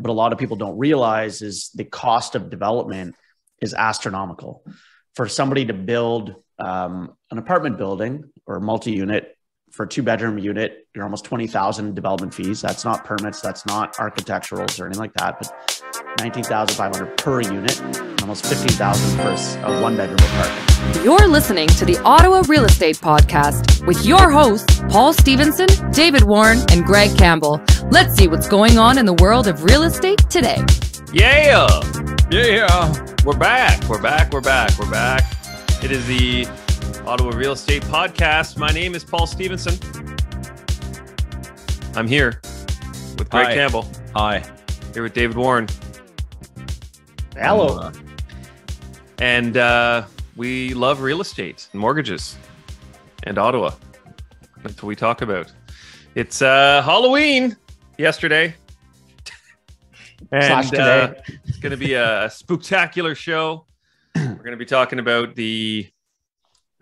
what a lot of people don't realize is the cost of development is astronomical. For somebody to build an apartment building or a multi-unit for a 2-bedroom unit, you're almost $20,000 development fees. That's not permits. That's not architecturals or anything like that, but $19,500 per unit, and almost $15,000 for a 1-bedroom apartment. You're listening to the Ottawa Real Estate Podcast with your hosts, Paul Stevenson, David Warren, and Greg Campbell. Let's see what's going on in the world of real estate today. Yeah. We're back. It is the Ottawa Real Estate Podcast. My name is Paul Stevenson. I'm here with Greg Campbell. Hi. Here with David Warren. Hello. And we love real estate and mortgages and Ottawa. That's what we talk about. It's Halloween yesterday. And today. It's going to be a spectacular show. We're going to be talking about the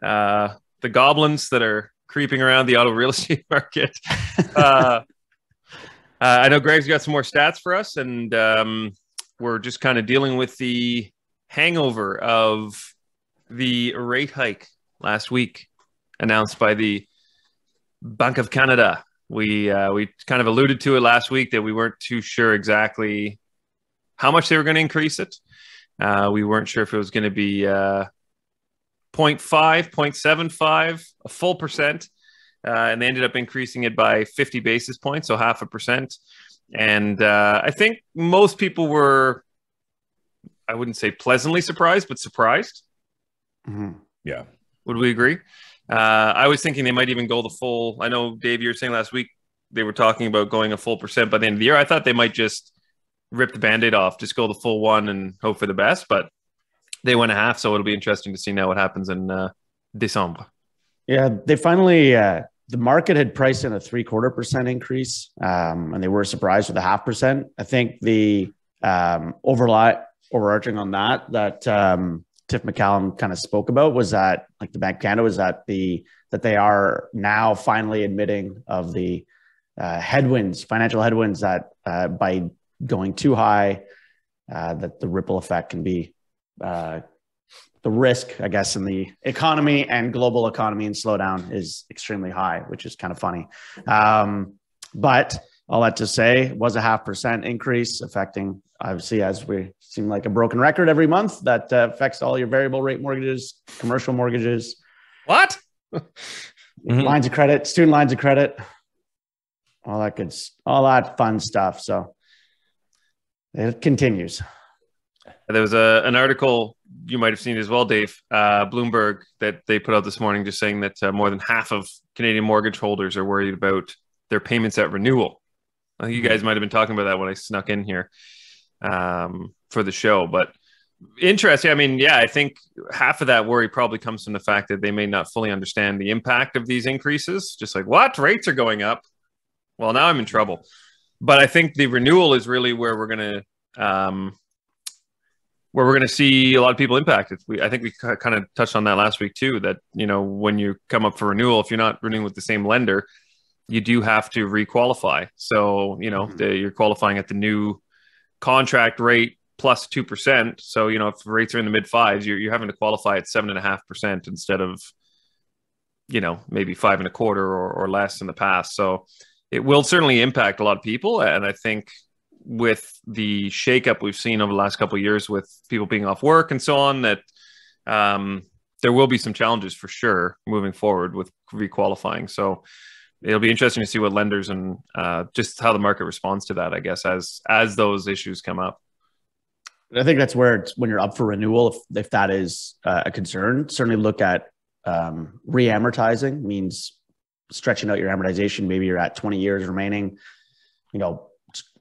goblins that are creeping around the Ottawa real estate market. I know Greg's got some more stats for us, and we're just kind of dealing with the hangover of the rate hike last week announced by the Bank of Canada. We kind of alluded to it last week that we weren't too sure exactly how much they were going to increase it. We weren't sure if it was going to be 0.5, 0.75, a full percent. And they ended up increasing it by 50 basis points, so 0.5%. And I think most people were, I wouldn't say pleasantly surprised, but surprised. Mm-hmm. Yeah. Would we agree? I was thinking they might even go the full. I know, Dave, you were saying last week they were talking about going a full percent by the end of the year. I thought they might just rip the Band-Aid off, just go the full one and hope for the best. But they went a half, so it'll be interesting to see now what happens in December. Yeah, they finally, the market had priced in a 0.75% increase, and they were surprised with a 0.5%. I think the overarching on that Tiff McCallum kind of spoke about was that, like, the Bank of Canada was that they are now finally admitting of the financial headwinds that by going too high, that the ripple effect can be the risk, I guess, in the economy and global economy and slowdown is extremely high, which is kind of funny. But all that to say, it was a 0.5% increase affecting, obviously, as we seem like a broken record every month, that affects all your variable rate mortgages, commercial mortgages. What? Lines of credit, student lines of credit, all that fun stuff. So it continues. There was an article you might have seen as well, Dave, Bloomberg, that they put out this morning, just saying that more than half of Canadian mortgage holders are worried about their payments at renewal. I think you guys might have been talking about that when I snuck in here for the show. But interesting. I mean, yeah, I think half of that worry probably comes from the fact that they may not fully understand the impact of these increases. Just like, what? Rates are going up. Well, now I'm in trouble. But I think the renewal is really where we're going to see a lot of people impacted. I think we kind of touched on that last week too, that, you know, when you come up for renewal, if you're not renewing with the same lender, you do have to requalify. So, you know, you're qualifying at the new contract rate plus 2%. So, you know, if rates are in the mid fives, you're having to qualify at 7.5% instead of, you know, maybe 5.25% or less in the past. So it will certainly impact a lot of people. And I think with the shakeup we've seen over the last couple of years with people being off work and so on, that there will be some challenges for sure moving forward with requalifying. So it'll be interesting to see what lenders and just how the market responds to that, I guess, as those issues come up. I think that's where it's when you're up for renewal, if that is a concern, certainly look at re-amortizing, means stretching out your amortization. Maybe you're at 20 years remaining, you know,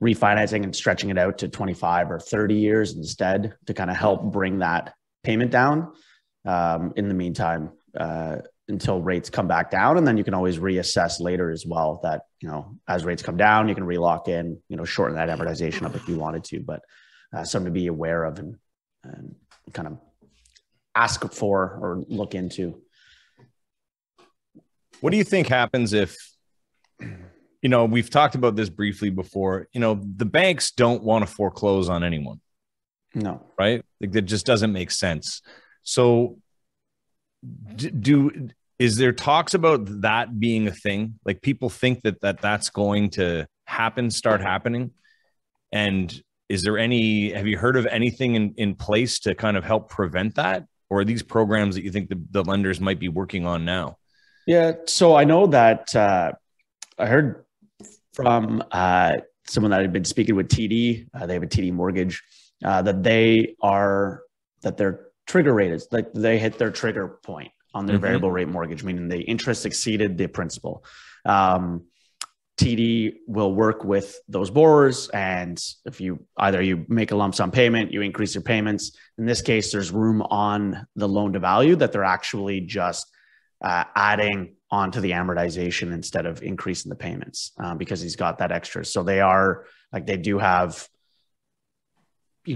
refinancing and stretching it out to 25 or 30 years instead to kind of help bring that payment down in the meantime until rates come back down. And then you can always reassess later as well that, you know, as rates come down, you can relock in, you know, shorten that amortization up if you wanted to, but something to be aware of and kind of ask for or look into. What do you think happens if we've talked about this briefly before. The banks don't want to foreclose on anyone. No. Right? Like, that just doesn't make sense. So is there talks about that being a thing? Like, people think that's going to start happening. And have you heard of anything in place to kind of help prevent that? Or are these programs that you think the lenders might be working on now? Yeah. So I know that I heard from someone that had been speaking with TD. They have a TD mortgage, that their trigger rate is like they hit their trigger point on their variable rate mortgage, meaning the interest exceeded the principal. TD will work with those borrowers, and if you make a lump sum payment, you increase your payments. In this case, there's room on the loan to value that they're actually just adding onto the amortization instead of increasing the payments, because he's got that extra. So they do have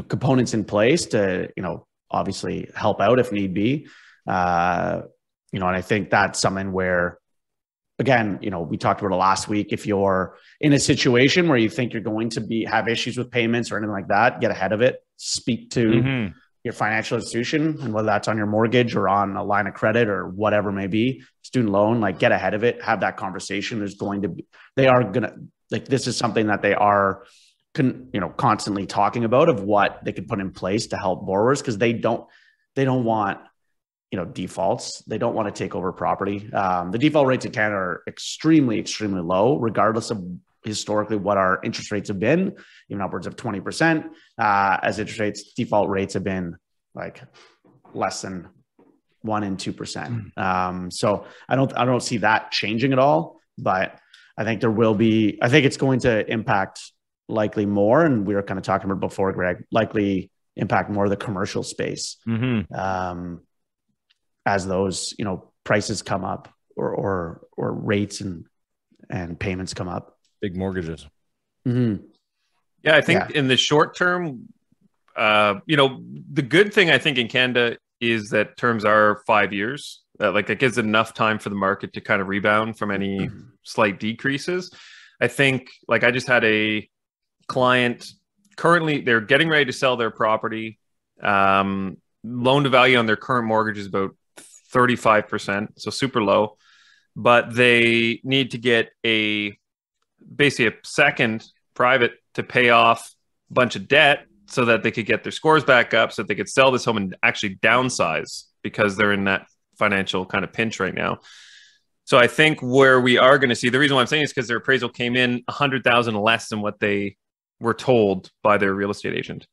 components in place to obviously help out if need be. And I think that's something where, again, we talked about it last week. If you're in a situation where you think you're going to have issues with payments or anything like that, get ahead of it. Speak to your financial institution, and whether that's on your mortgage or on a line of credit or whatever it may be, student loan, get ahead of it, have that conversation. This is something that they are, constantly talking about, of what they could put in place to help borrowers, because they don't want defaults. They don't want to take over property. The default rates in Canada are extremely, extremely low, regardless of historically what our interest rates have been, even upwards of 20%. As default rates have been less than 1% and 2%. So I don't see that changing at all, but I think it's going to impact likely more. And we were kind of talking about before, Greg, likely impact more of the commercial space. As those, prices come up or rates and payments come up. Big mortgages. Yeah, I think in the short term, the good thing I think in Canada is that terms are 5 years. It gives enough time for the market to kind of rebound from any slight decreases. I think, I just had a client, currently they're getting ready to sell their property. Loan to value on their current mortgage is about 35%, so super low, but they need to get basically a second private to pay off a bunch of debt so that they could get their scores back up, so that they could sell this home and actually downsize, because they're in that financial kind of pinch right now. So I think where we are going to see, the reason why I'm saying is because their appraisal came in $100,000 less than what they were told by their real estate agent,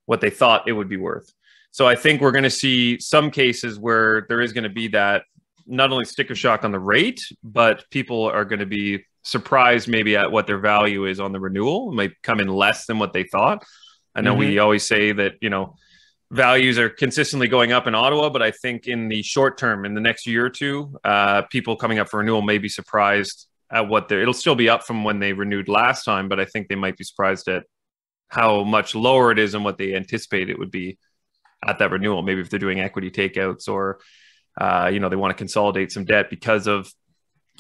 what they thought it would be worth. So I think we're going to see some cases where there is going to be that not only sticker shock on the rate, but people are going to be surprised maybe at what their value is on the renewal. It might come in less than what they thought. I know we always say that, values are consistently going up in Ottawa, but I think in the short term, in the next year or two, people coming up for renewal may be surprised at it'll still be up from when they renewed last time, but I think they might be surprised at how much lower it is than what they anticipate it would be at that renewal. Maybe if they're doing equity takeouts, or they want to consolidate some debt because of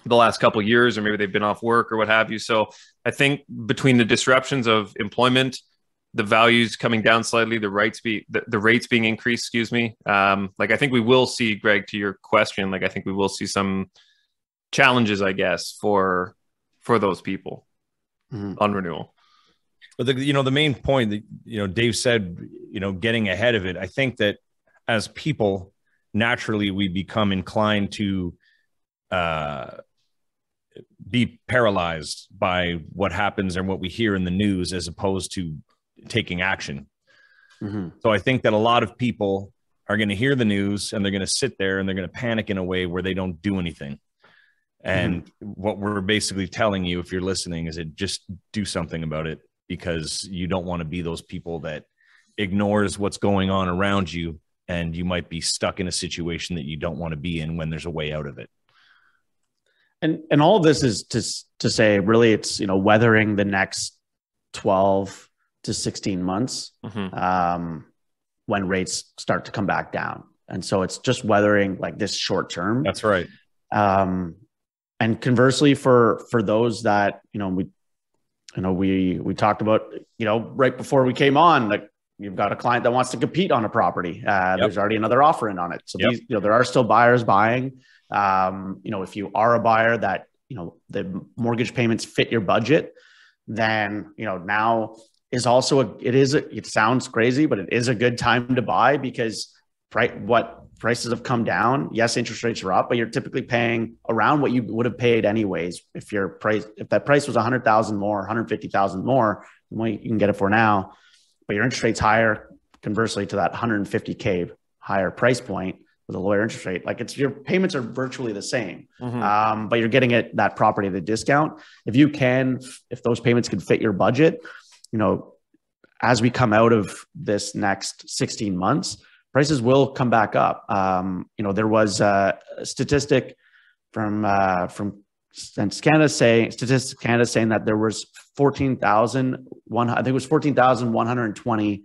the last couple of years, or maybe they've been off work or what have you. So I think between the disruptions of employment, the values coming down slightly, the rates being increased, I think we will see, Greg, to your question, I think we will see some challenges, I guess, for those people on renewal. But the main point that, Dave said, getting ahead of it, I think that as people, naturally, we become inclined to be paralyzed by what happens and what we hear in the news, as opposed to taking action. So I think that a lot of people are going to hear the news, and they're going to sit there and they're going to panic in a way where they don't do anything. And what we're basically telling you, if you're listening, is that just do something about it, because you don't want to be those people that ignores what's going on around you, and you might be stuck in a situation that you don't want to be in when there's a way out of it. And all of this is to say, really, it's, weathering the next 12 to 16 months when rates start to come back down. And so it's just weathering this short term. That's right. And conversely, for those that, we talked about, right before we came on, like you've got a client that wants to compete on a property. There's already another offer in on it. So these, there are still buyers buying. If you are a buyer that, the mortgage payments fit your budget, then, now is also it sounds crazy, but it is a good time to buy because prices have come down. Yes, interest rates are up, but you're typically paying around what you would have paid anyways. If that price was 100,000 more, 150,000 more than what you can get it for now, but your interest rate's higher, conversely to that 150K higher price point with a lower interest rate, like your payments are virtually the same, but you're getting that property at a discount. If those payments can fit your budget, as we come out of this next 16 months, prices will come back up. There was a statistic from Statistics Canada saying that there was 14,120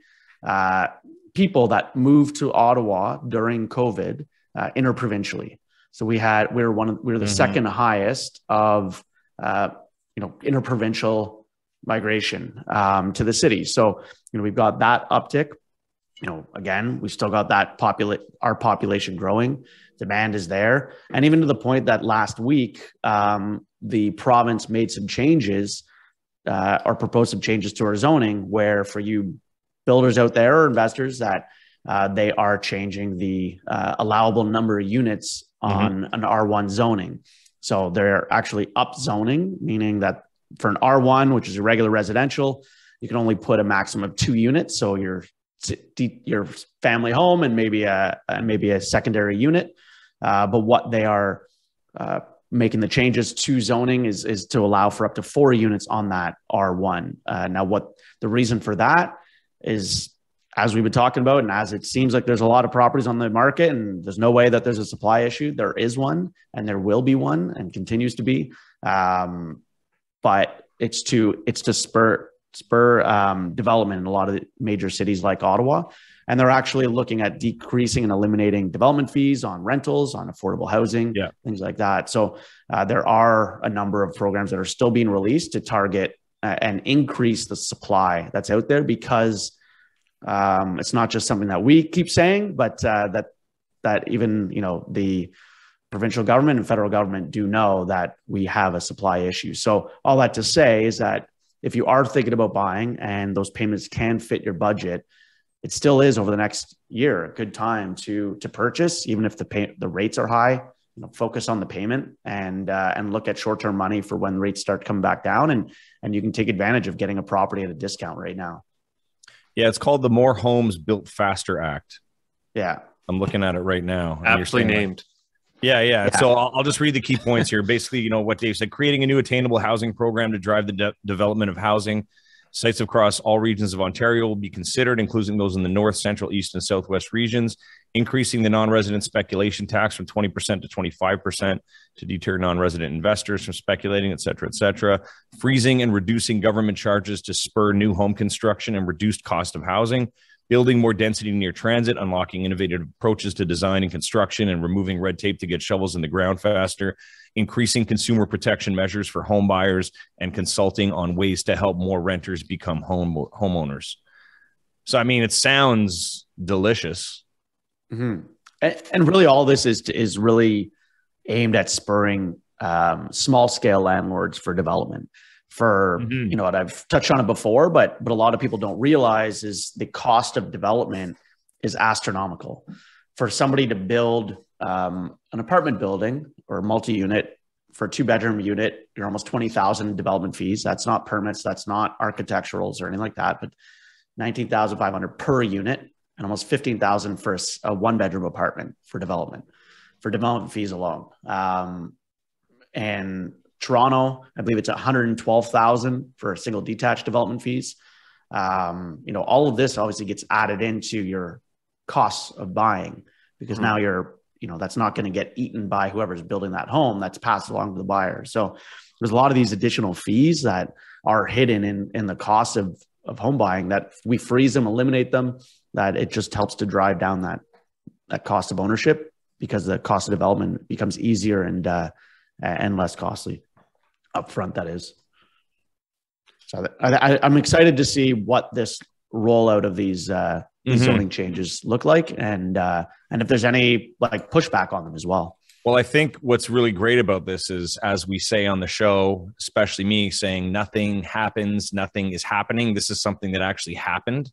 people that moved to Ottawa during COVID interprovincially. So we were the second highest of interprovincial migration to the city. So we've got that uptick. Again, we've still got our population growing. Demand is there. And even to the point that last week, the province made some changes or proposed some changes to our zoning, where for you builders out there or investors that they are changing the allowable number of units on an R1 zoning. So they're actually up zoning, meaning that for an R1, which is a regular residential, you can only put a maximum of 2 units. So your family home and maybe a secondary unit. But what they are making the changes to zoning is to allow for up to 4 units on that R1. Now, what the reason for that is, as we've been talking about, and as it seems like there's a lot of properties on the market and there's no way that there's a supply issue, there is one and there will be one and continues to be. But it's to spur development in a lot of the major cities like Ottawa. And they're actually looking at decreasing and eliminating development fees on rentals, on affordable housing, things like that. So there are a number of programs that are still being released to target and increase the supply that's out there, because it's not just something that we keep saying, but that even, the provincial government and federal government do know that we have a supply issue. So all that to say is that if you are thinking about buying and those payments can fit your budget, it still is over the next year a good time to purchase, even if the rates are high. Focus on the payment and look at short-term money for when rates start coming back down, and you can take advantage of getting a property at a discount right now. Yeah, it's called the More Homes Built Faster Act. Yeah, I'm looking at it right now. Aptly named. Yeah. So I'll just read the key points here. Basically, what Dave said: creating a new attainable housing program to drive the development of housing. Sites across all regions of Ontario will be considered, including those in the north, central, east, and southwest regions. Increasing the non-resident speculation tax from 20% to 25% to deter non-resident investors from speculating, et cetera, et cetera. Freezing and reducing government charges to spur new home construction and reduced cost of housing. Building more density near transit, unlocking innovative approaches to design and construction, and removing red tape to get shovels in the ground faster. Increasing consumer protection measures for home buyers, and consulting on ways to help more renters become homeowners. So, I mean, it sounds delicious. Mm-hmm. And really all this is really aimed at spurring small scale landlords for development. What I've touched on it before, but a lot of people don't realize is the cost of development is astronomical. For somebody to build an apartment building or a multi-unit for a 2-bedroom unit, you're almost 20,000 development fees. That's not permits. That's not architecturals or anything like that, but 19,500 per unit and almost 15,000 for a 1-bedroom apartment for development fees alone. And Toronto, I believe it's 112,000 for a single detached development fees. All of this obviously gets added into your costs of buying, because now that's not going to get eaten by whoever's building that home. That's passed along to the buyer. So there's a lot of these additional fees that are hidden in the cost of home buying, that we freeze them, eliminate them, that it just helps to drive down that cost of ownership, because the cost of development becomes easier and and less costly upfront. That is. So I'm excited to see what this rollout of these zoning changes look like, and if there's any like pushback on them as well. Well, I think what's really great about this is, as we say on the show, especially me saying nothing happens, nothing is happening. This is something that actually happened.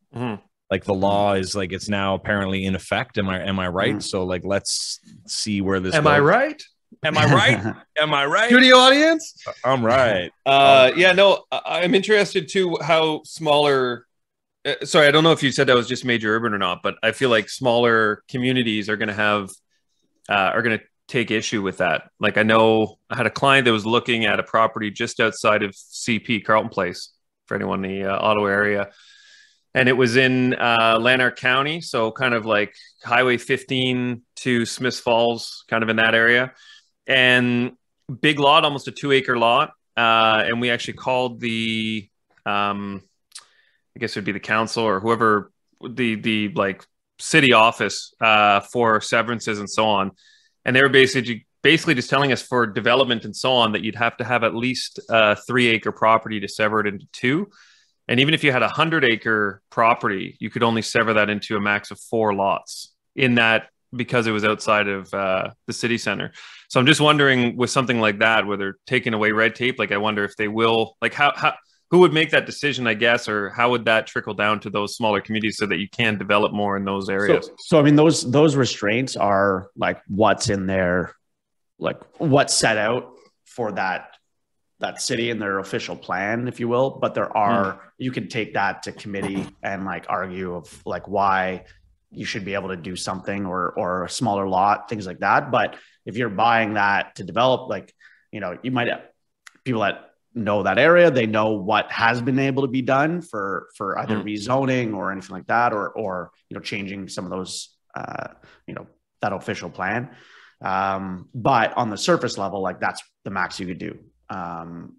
Like the law is like, it's now apparently in effect. Am I right? So like, let's see where this Am goes. I right? Am I right? Am I right? Studio audience? I'm right. Yeah, no, I'm interested too how smaller. Sorry, I don't know if you said that was just major urban or not, but I feel like smaller communities are going to take issue with that. Like I know I had a client that was looking at a property just outside of CP, Carleton Place, for anyone in the Ottawa area. And it was in Lanark County, so kind of like Highway 15 to Smiths Falls, kind of in that area. And big lot, almost a 2-acre lot. And we actually called the, I guess it would be the council or whoever, the like city office for severances and so on. And they were basically just telling us for development and so on that you'd have to have at least a 3-acre property to sever it into 2. And even if you had a 100-acre property, you could only sever that into a max of 4 lots in that, because it was outside of the city center. So I'm just wondering with something like that, where they're taking away red tape, like I wonder if they will, like who would make that decision, I guess, or how would that trickle down to those smaller communities so that you can develop more in those areas? So I mean, those restraints are like what's in there, like what's set out for that city in their official plan, if you will. But there are, you can take that to committee and like argue of like why you should be able to do something or a smaller lot, things like that. But if you're buying that to develop, like, you know, you might have people that know that area, they know what has been able to be done for either rezoning or anything like that, or, you know, changing some of those, you know, that official plan. But on the surface level, like that's the max you could do.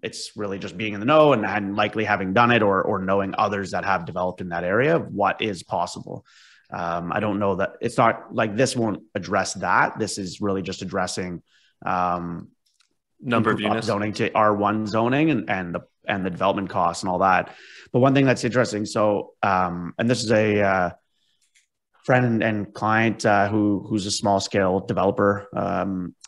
It's really just being in the know and likely having done it or knowing others that have developed in that area of what is possible. I don't know that it's not like this won't address that. This is really just addressing number of units zoning to R1 zoning and the development costs and all that. But one thing that's interesting. So, and this is a friend and client who's a small scale developer,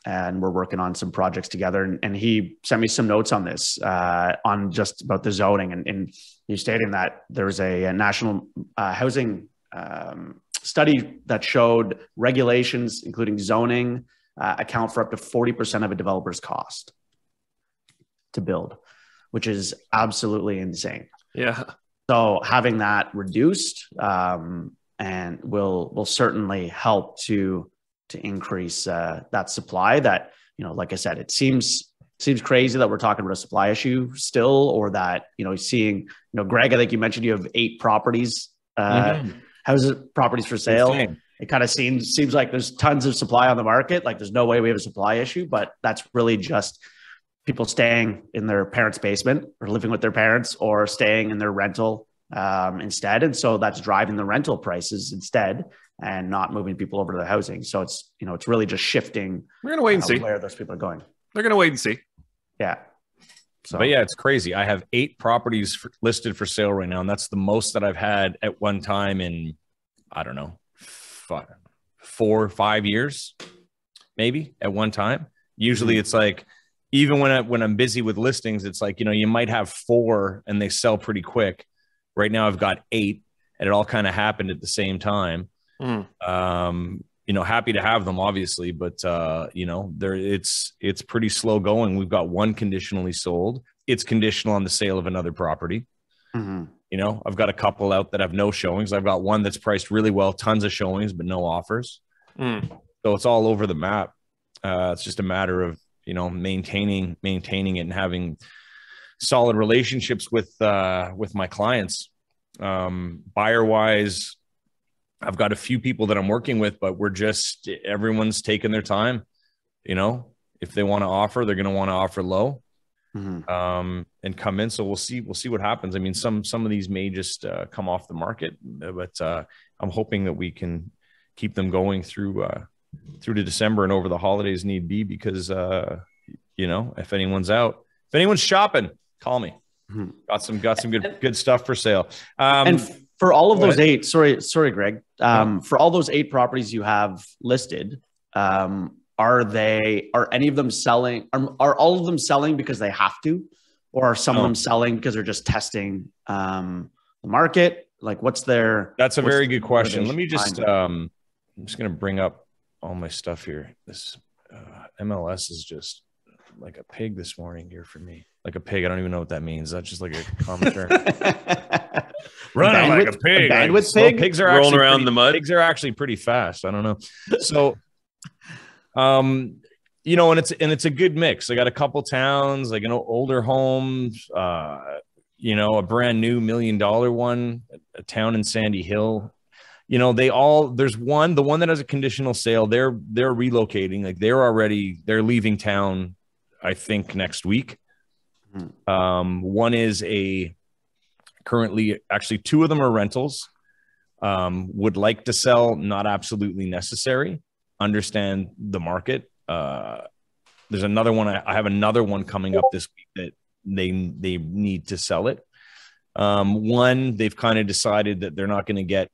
and we're working on some projects together. And he sent me some notes on this, on just about the zoning, and he's stating that there's a national housing study that showed regulations, including zoning, account for up to 40% of a developer's cost to build, which is absolutely insane. Yeah. So having that reduced and will certainly help to increase that supply. That, you know, like I said, it seems crazy that we're talking about a supply issue still, or that, you know, seeing, you know, Greg, I think you mentioned you have 8 properties, houses, properties for sale. Insane. It kind of seems like there's tons of supply on the market. Like there's no way we have a supply issue, but that's really just people staying in their parents' basement or living with their parents or staying in their rental instead. And so that's driving the rental prices instead and not moving people over to the housing. So it's, you know, it's really just shifting. We're going to wait and see where those people are going. They're going to wait and see. Yeah. So, but yeah, it's crazy. I have 8 properties listed for sale right now. And that's the most that I've had at one time in, I don't know, 4 or 5 years, maybe at one time. Usually it's like, even when I'm busy with listings, it's like, you know, you might have 4 and they sell pretty quick. Right now I've got 8 and it all kind of happened at the same time. You know, happy to have them obviously, but you know, it's pretty slow going. We've got 1 conditionally sold. It's conditional on the sale of another property. You know, I've got a couple out that have no showings. I've got one that's priced really well, tons of showings, but no offers. So it's all over the map. It's just a matter of, you know, maintaining it and having solid relationships with my clients. Buyer wise, I've got a few people that I'm working with, but everyone's taking their time. You know, if they want to offer, they're going to want to offer low. And come in. So we'll see what happens. I mean, some of these may just come off the market, but I'm hoping that we can keep them going through to December and over the holidays need be, because if anyone's out, if anyone's shopping, call me. Got some good stuff for sale. And for all of those 8, sorry, Greg, for all those 8 properties you have listed, are any of them selling? Are all of them selling because they have to, or are some of them selling because they're just testing the market? Like, That's a very good question. Let me just, I'm just going to bring up all my stuff here. This MLS is just like a pig this morning here for me. Like a pig. I don't even know what that means. That's just like a common term. Running like a pig. Bandwidth pig? Pigs are rolling around the mud. Pigs are actually pretty fast. I don't know. So, and it's a good mix. I got a couple towns, like older homes, a brand new $1 million one, a town in Sandy Hill. There's the one that has a conditional sale. They're relocating. Like they're leaving town, I think next week. One is currently, actually 2 of them are rentals. Would like to sell, not absolutely necessary. Understand the market. There's another one. I have another one coming up this week that they need to sell it. One, they've kind of decided that they're not going to get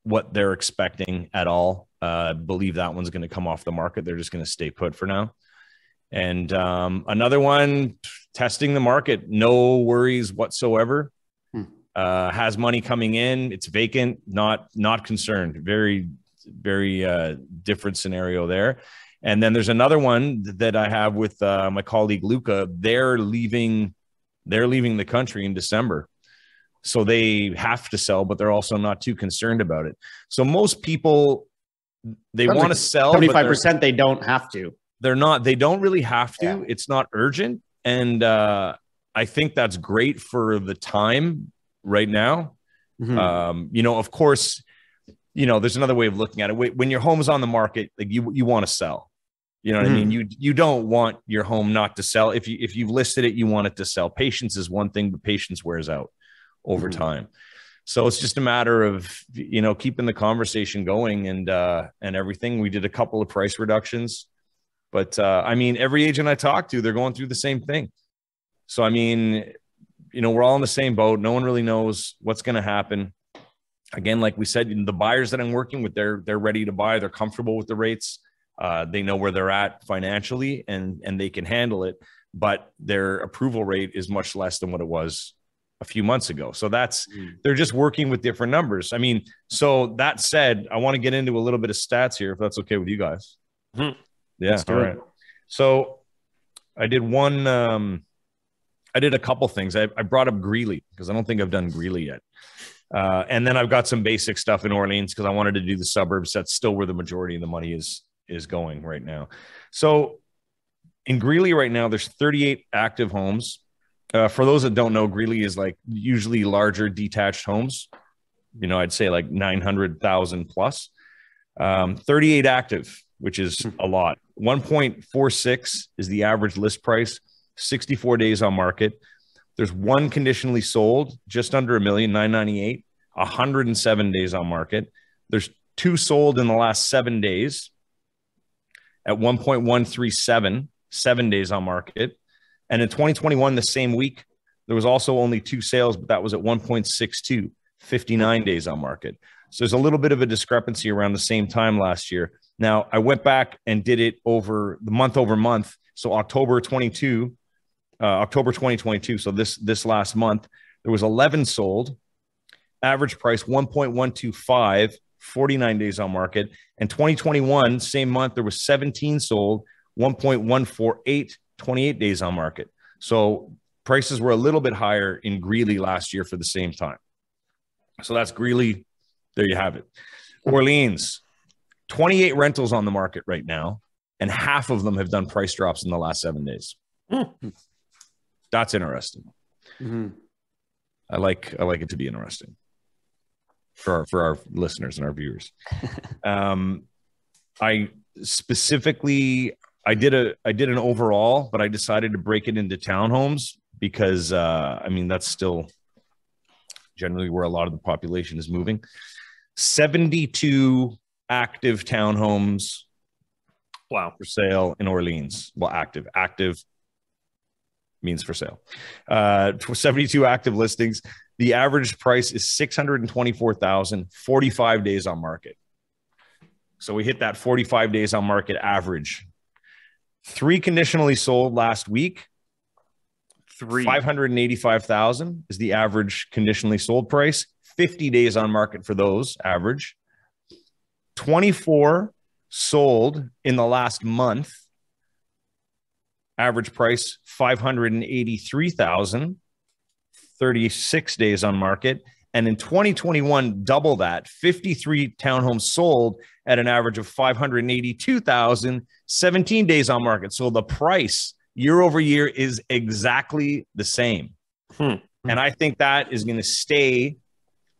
what they're expecting at all. Believe that one's going to come off the market. They're just going to stay put for now. And another one, testing the market, no worries whatsoever. Has money coming in. It's vacant, not concerned. Very, very different scenario there. And then there's another one that I have with my colleague Luca. They're leaving the country in December. So they have to sell, but they're also not too concerned about it. So most people, they want to sell. 75% they don't have to. They don't really have to. Yeah. It's not urgent. And I think that's great for the time right now. Of course, there's another way of looking at it. When your home's on the market, like you want to sell. You know what I mean? You don't want your home not to sell. If you've listed it, you want it to sell. Patience is one thing, but patience wears out over time. So it's just a matter of, keeping the conversation going and everything. We did a couple of price reductions, but every agent I talk to, they're going through the same thing. So, we're all in the same boat. No one really knows what's going to happen. Again, like we said, the buyers that I'm working with, they're ready to buy. They're comfortable with the rates. They know where they're at financially and they can handle it, but their approval rate is much less than what it was a few months ago. So they're just working with different numbers. So that said, I want to get into a little bit of stats here, if that's okay with you guys. Yeah. All right. So I did a couple things. I brought up Greeley because I don't think I've done Greeley yet. And then I've got some basic stuff in Orleans because I wanted to do the suburbs. That's still where the majority of the money is going right now. So in Greeley right now, there's 38 active homes. For those that don't know, Greeley is like usually larger detached homes. I'd say like 900,000 plus. 38 active, which is a lot. 1.46 is the average list price. 64 days on market. There's one conditionally sold, just under $1 million, 998. 107 days on market. There's 2 sold in the last 7 days at 1.137, 7 days on market. And in 2021, the same week, there was also only 2 sales, but that was at 1.62, 59 days on market. So there's a little bit of a discrepancy around the same time last year. Now, I went back and did it over month. So October 2022. So this last month, there was 11 sold, average price 1.125, 49 days on market. And 2021, same month, there was 17 sold, 1.148, 28 days on market. So prices were a little bit higher in Greeley last year for the same time. So that's Greeley. There you have it. Orleans, 28 rentals on the market right now, and half of them have done price drops in the last 7 days. That's interesting. I like it to be interesting for our listeners and our viewers. I did an overall, but I decided to break it into townhomes because that's still generally where a lot of the population is moving. 72 active townhomes. Wow. For sale in Orleans. Well, active means for sale. 72 active listings. The average price is $624,000, 45 days on market. So we hit that 45 days on market average. 3 conditionally sold last week. 585,000 is the average conditionally sold price. 50 days on market for those average. 24 sold in the last month. Average price 583,000. 36 days on market. And in 2021, double that, 53 townhomes sold at an average of 582,000, 17 days on market. So the price year over year is exactly the same. And I think that is going to stay.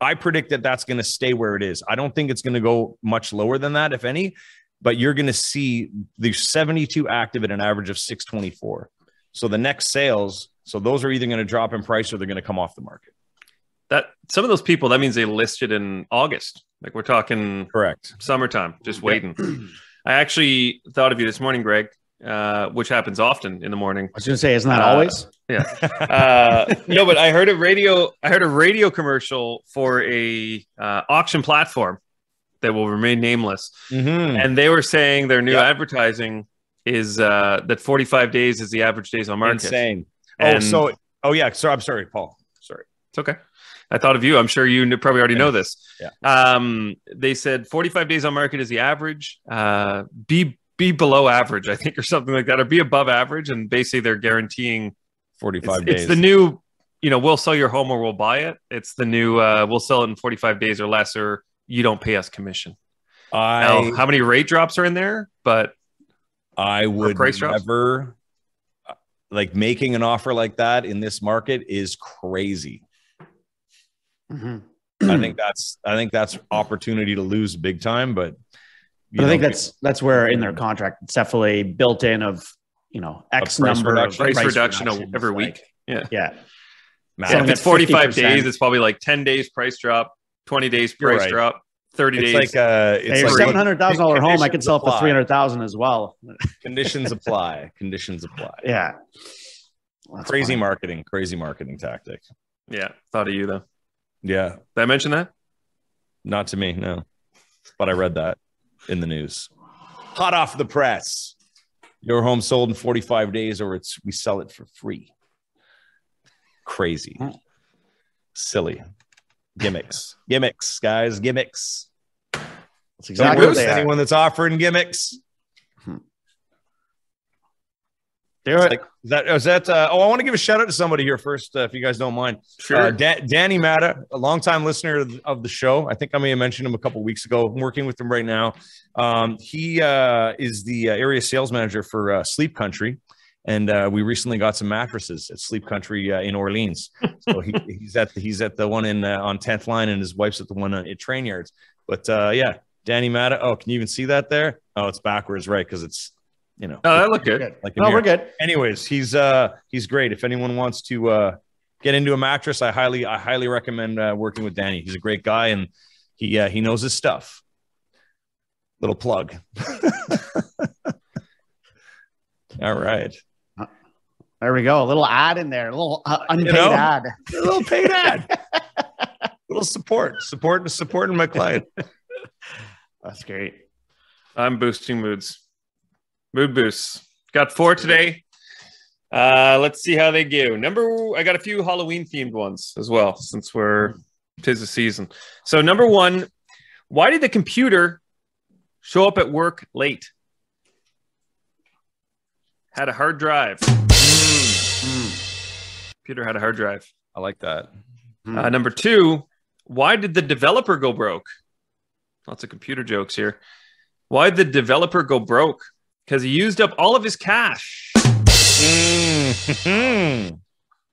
I predict that that's going to stay where it is. I don't think it's going to go much lower than that, if any, but you're going to see the 72 active at an average of 624. So the next sales, so those are either going to drop in price or they're going to come off the market. That some of those people, that means they listed in August. Like we're talking correct summertime, just waiting. I actually thought of you this morning, Greg, which happens often in the morning. I was going to say, isn't that always? Yeah. No, but I heard a radio commercial for a auction platform that will remain nameless. And they were saying their new advertising is that 45 days is the average days on market. Insane. So I'm sorry, Paul. Sorry. It's okay. I thought of you. I'm sure you probably already know this. Yeah. They said 45 days on market is the average. Be below average, I think, or something like that, or be above average. And basically they're guaranteeing 45 days. It's the new, we'll sell your home or we'll buy it. It's the new, we'll sell it in 45 days or less, or you don't pay us commission. Now, how many rate drops are in there? But I would never, like, making an offer like that in this market is crazy. I think that's opportunity to lose big time, but I think that's where in their contract it's definitely built in of X number of price reduction every week. Yeah. So if it's 45 days, it's probably like 10 days price drop, 20 days price drop, 30 days. It's like $700,000 home. I could sell it for 300,000 as well. Conditions apply. Yeah. Crazy marketing tactic. Yeah. Thought of you though. Yeah. Did I mention that? Not to me, no. But I read that in the news. Hot off the press. Your home sold in 45 days or we sell it for free. Crazy. Silly. Gimmicks, guys, gimmicks. That's exactly what they are. Anyone that's offering gimmicks. I want to give a shout out to somebody here first, if you guys don't mind. Sure. Danny Matta, a longtime listener of the show. I think I may have mentioned him a couple of weeks ago. I'm working with him right now. He is the area sales manager for Sleep Country. And we recently got some mattresses at Sleep Country in Orleans. So he's at the one on 10th Line, and his wife's at the one at Train Yards. But Danny Matta. Oh, can you even see that there? Oh, it's backwards, right? Because it's Oh, that look good. We're good. Anyways, he's great. If anyone wants to get into a mattress, I highly recommend working with Danny. He's a great guy, and he knows his stuff. Little plug. All right. There we go. A little ad in there. A little unpaid ad. A little paid ad. A little supporting my client. That's great. I'm boosting moods. Mood boosts. Got 4 today. Let's see how they go. I got a few Halloween themed ones as well, since tis the season. So 1, why did the computer show up at work late? Had a hard drive. Computer had a hard drive. I like that. 2, why did the developer go broke? Lots of computer jokes here. Why did the developer go broke? Because he used up all of his cash.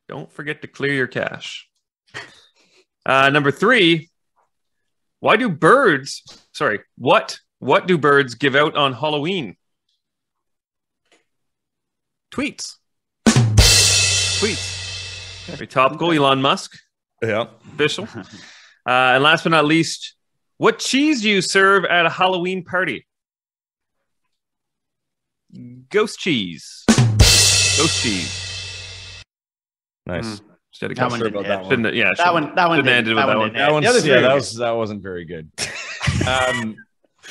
Don't forget to clear your cash. 3, what do birds give out on Halloween? Tweets. Very topical. Elon Musk. Yeah. Official. And last but not least, what cheese do you serve at a Halloween party? Ghost cheese. Nice. That one didn't hit. that one. That one ended with that one. That wasn't very good.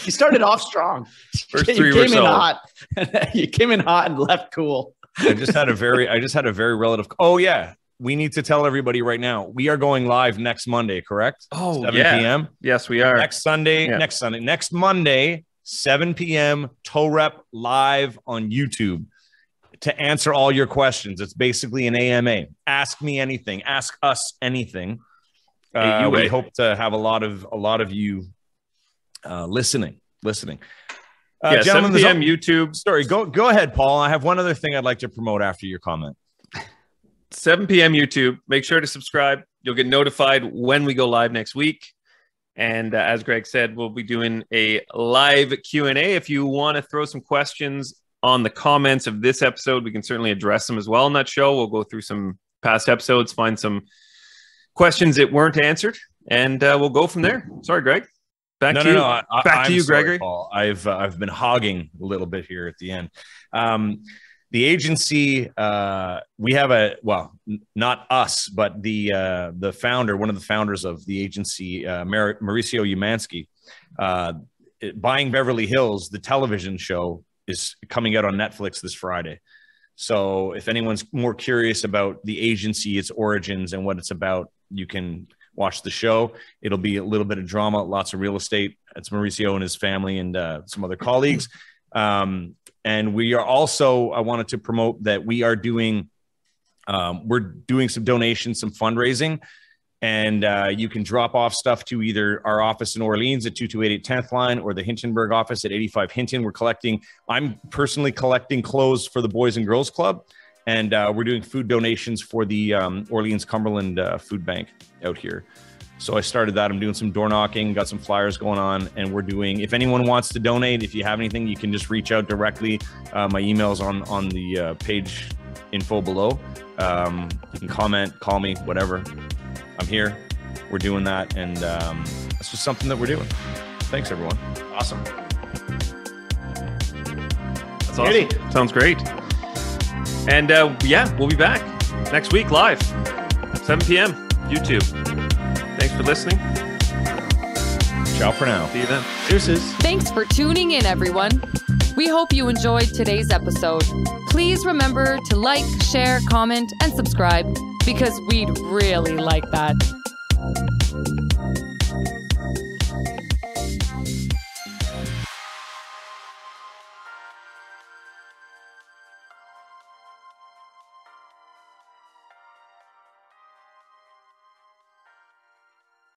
You started off strong. First three were solid. You came in hot and left cool. I just had a very relative. Oh yeah. We need to tell everybody right now. We are going live next Monday, correct? 7 p.m. Yes, we are. Next Monday, 7 p.m. Toe Rep live on YouTube to answer all your questions. It's basically an AMA. Ask me anything. Ask us anything. We hope to have a lot of you listening. Yeah, 7 p.m. YouTube. Sorry, go ahead, Paul. I have one other thing I'd like to promote after your comment. 7 p.m. YouTube. Make sure to subscribe. You'll get notified when we go live next week. And as Greg said, we'll be doing a live Q&A. If you want to throw some questions on the comments of this episode, we can certainly address them as well on that show. We'll go through some past episodes, find some questions that weren't answered, and we'll go from there. Sorry, Greg. Back to you. Back to you, Gregory. Paul. I've been hogging a little bit here at the end. The agency, we have not us, but the founder, one of the founders of the agency, Mauricio Umansky, Buying Beverly Hills, the television show, is coming out on Netflix this Friday. So if anyone's more curious about the agency, its origins, and what it's about, you can watch the show. It'll be a little bit of drama, lots of real estate. It's Mauricio and his family and some other colleagues. And we are also, I wanted to promote that we are doing, we're doing some donations, some fundraising, and you can drop off stuff to either our office in Orleans at 2288 10th line or the Hintonburg office at 85 Hinton. I'm personally collecting clothes for the Boys and Girls Club, and we're doing food donations for the Orleans Cumberland Food Bank out here. So I started that. I'm doing some door knocking, got some flyers going on, and we're doing, if anyone wants to donate, if you have anything, you can just reach out directly. My email's on the page info below. You can comment, call me, whatever. I'm here. We're doing that. And that's just something that we're doing. Thanks, everyone. Awesome. That's awesome. Sounds great. And we'll be back next week live, 7 p.m. YouTube. Thanks for listening. Ciao for now. See you then. Deuces. Thanks for tuning in, everyone. We hope you enjoyed today's episode. Please remember to like, share, comment, and subscribe because we'd really like that.